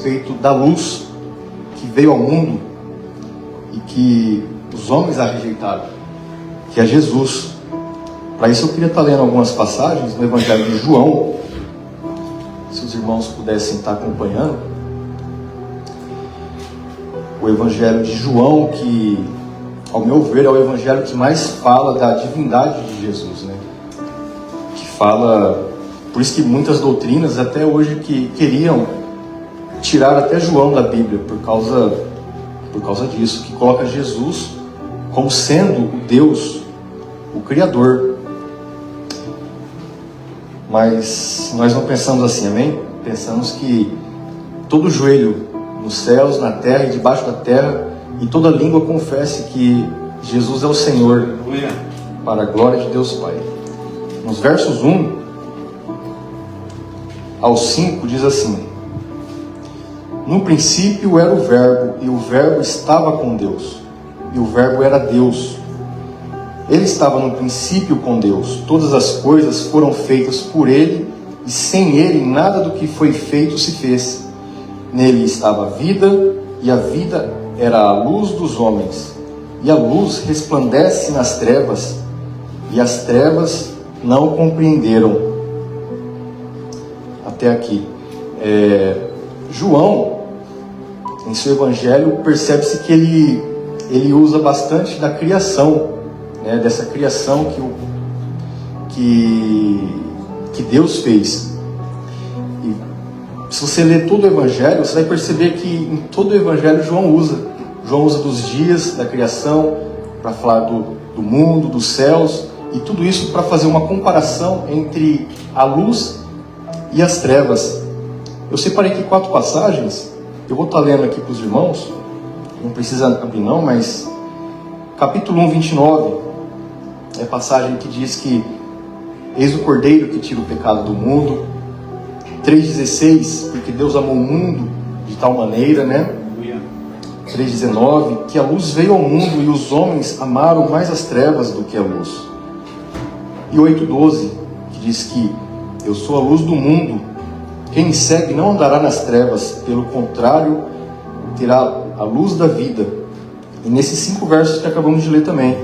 respeito da luz que veio ao mundo e que os homens a rejeitaram, que é Jesus. Para isso eu queria estar lendo algumas passagens no Evangelho de João, se os irmãos pudessem estar acompanhando. O Evangelho de João, que, ao meu ver, é o Evangelho que mais fala da divindade de Jesus, né? Que fala, por isso que muitas doutrinas até hoje que queriam tirar até João da Bíblia por causa disso, que coloca Jesus como sendo o Deus, o Criador. Mas nós não pensamos assim, amém? Pensamos que todo joelho nos céus, na terra e debaixo da terra, e toda língua confesse que Jesus é o Senhor, para a glória de Deus Pai. Nos versos 1 ao 5 diz assim: no princípio era o Verbo, e o Verbo estava com Deus, e o Verbo era Deus. Ele estava no princípio com Deus. Todas as coisas foram feitas por Ele, e sem Ele nada do que foi feito se fez. Nele estava a vida, e a vida era a luz dos homens. E a luz resplandece nas trevas, e as trevas não compreenderam. Até aqui. João, em seu evangelho, percebe-se que ele usa bastante da criação, né, dessa criação que Deus fez. E se você ler todo o evangelho, você vai perceber que em todo o evangelho João usa dos dias da criação para falar do mundo, dos céus, e tudo isso para fazer uma comparação entre a luz e as trevas. Eu separei aqui 4 passagens, eu vou estar lendo aqui para os irmãos, não precisa abrir não, mas capítulo 1, 29, é a passagem que diz que eis o Cordeiro que tira o pecado do mundo. 3,16, porque Deus amou o mundo de tal maneira, né? 3,19, que a luz veio ao mundo e os homens amaram mais as trevas do que a luz. E 8,12, que diz que eu sou a luz do mundo, quem me segue não andará nas trevas, pelo contrário, terá a luz da vida. E nesses 5 versos que acabamos de ler também,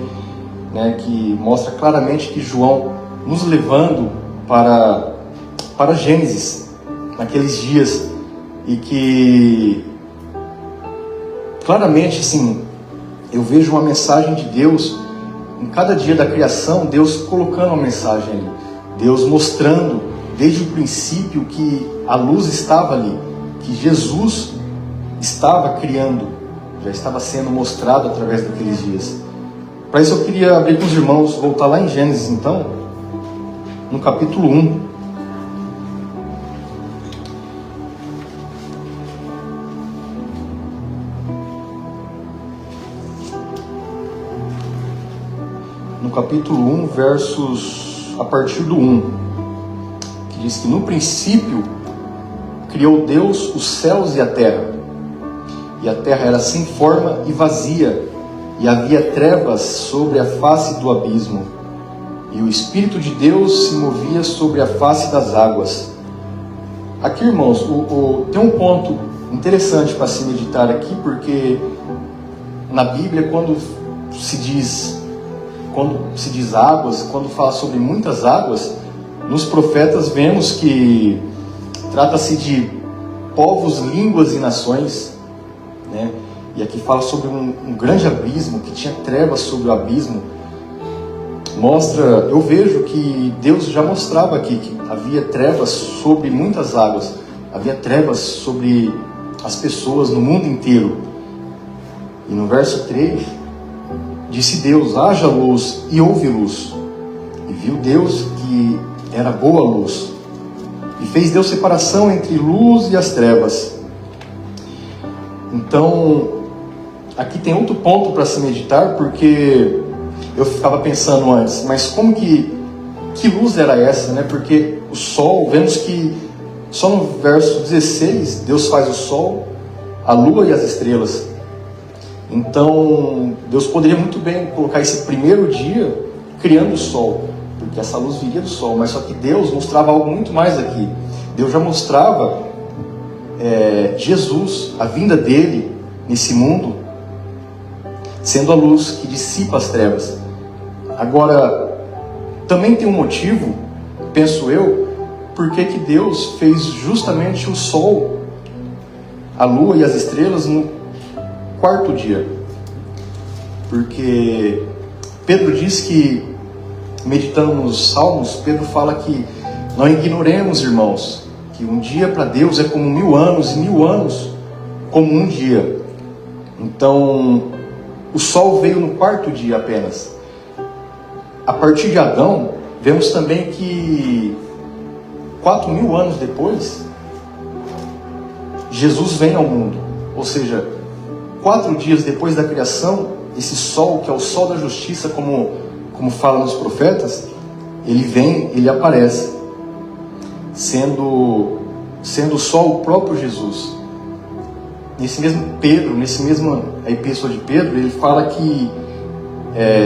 né, que mostra claramente que João nos levando para Gênesis, naqueles dias, e que claramente, assim, eu vejo uma mensagem de Deus em cada dia da criação, Deus colocando uma mensagem ali, Deus mostrando desde o princípio que a luz estava ali, que Jesus estava criando, já estava sendo mostrado através daqueles dias. Para isso eu queria abrir com os irmãos, voltar lá em Gênesis então, no capítulo 1. No capítulo 1, versos a partir do 1, que diz que no princípio criou Deus os céus e a terra era sem forma e vazia, e havia trevas sobre a face do abismo, e o Espírito de Deus se movia sobre a face das águas. Aqui, irmãos, tem um ponto interessante para se meditar aqui, porque na Bíblia, quando se diz águas, quando fala sobre muitas águas, nos profetas vemos que trata-se de povos, línguas e nações, né? E aqui fala sobre um grande abismo, que tinha trevas sobre o abismo. Eu vejo que Deus já mostrava aqui que havia trevas sobre muitas águas, havia trevas sobre as pessoas no mundo inteiro. E no verso 3, disse Deus: haja luz, e houve luz. E viu Deus que era boa luz. E fez Deus separação entre luz e as trevas. Então, aqui tem outro ponto para se meditar, porque eu ficava pensando antes, mas como que luz era essa, né? Porque o sol, vemos que só no verso 16, Deus faz o sol, a lua e as estrelas. Então, Deus poderia muito bem colocar esse primeiro dia criando o sol, porque essa luz viria do sol, mas só que Deus mostrava algo muito mais aqui. Deus já mostrava Jesus, a vinda dele nesse mundo, sendo a luz que dissipa as trevas. Agora, também tem um motivo, penso eu, por que Deus fez justamente o sol, a lua e as estrelas no quarto dia. Porque Pedro diz que, meditando nos Salmos, Pedro fala que não ignoremos, irmãos, que um dia para Deus é como 1000 anos, e 1000 anos como um dia. Então, o sol veio no quarto dia apenas. A partir de Adão, vemos também que 4000 anos depois, Jesus vem ao mundo. Ou seja, 4 dias depois da criação, esse sol, que é o sol da justiça, como falam os profetas, ele vem, ele aparece, sendo o sol o próprio Jesus. Nesse mesmo Pedro, nesse mesmo epístola de Pedro, ele fala que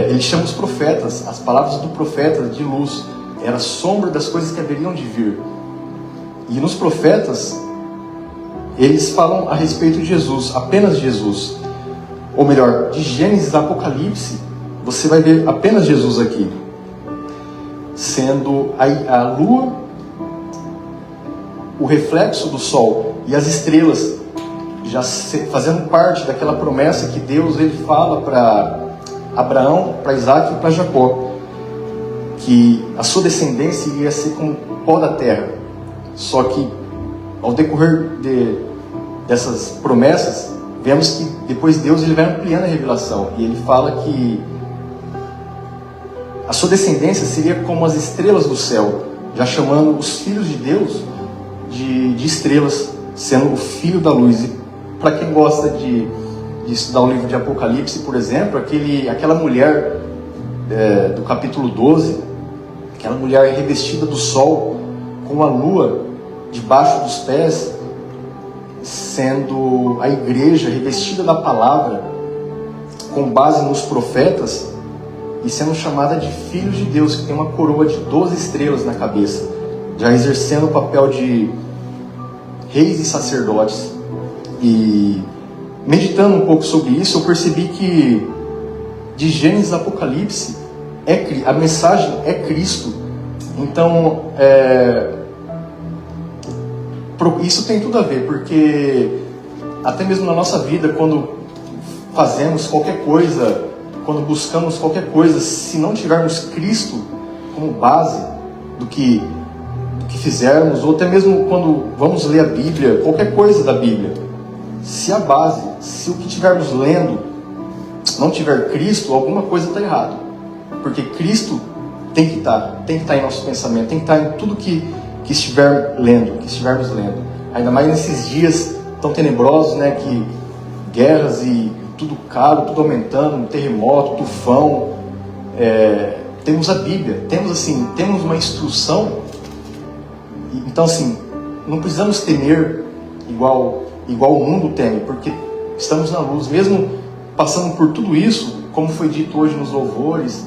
ele chama os profetas, as palavras do profeta de luz, era a sombra das coisas que haveriam de vir. E nos profetas, eles falam a respeito de Jesus, apenas Jesus. Ou melhor, de Gênesis a Apocalipse, você vai ver apenas Jesus aqui, sendo a lua o reflexo do sol e as estrelas já fazendo parte daquela promessa que Deus ele fala para Abraão, para Isaac e para Jacó, que a sua descendência iria ser como o pó da terra. Só que ao decorrer dessas promessas, vemos que depois Deus ele vai ampliando a revelação, e ele fala que a sua descendência seria como as estrelas do céu, já chamando os filhos de Deus de estrelas, sendo o filho da luz. E para quem gosta de estudar o livro de Apocalipse, por exemplo, aquela mulher do capítulo 12, aquela mulher revestida do sol, com a lua debaixo dos pés, sendo a igreja revestida da palavra, com base nos profetas, e sendo chamada de filhos de Deus, que tem uma coroa de 12 estrelas na cabeça, já exercendo o papel de reis e sacerdotes. E meditando um pouco sobre isso, eu percebi que de Gênesis a Apocalipse a mensagem é Cristo. Então isso tem tudo a ver, porque até mesmo na nossa vida, quando fazemos qualquer coisa, quando buscamos qualquer coisa, se não tivermos Cristo como base do que fizermos, ou até mesmo quando vamos ler a Bíblia, qualquer coisa da Bíblia, se a base, se o que estivermos lendo não tiver Cristo, alguma coisa está errado. Porque Cristo tem que estar em nosso pensamento, tem que estar em tudo que estivermos lendo. Ainda mais nesses dias tão tenebrosos, né, que guerras e tudo caro, tudo aumentando, terremoto, tufão. Temos a Bíblia, temos uma instrução. Então assim, não precisamos temer igual o mundo teme, porque estamos na luz, mesmo passando por tudo isso, como foi dito hoje nos louvores,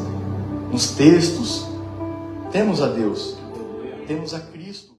nos textos. Temos a Deus, temos a Cristo.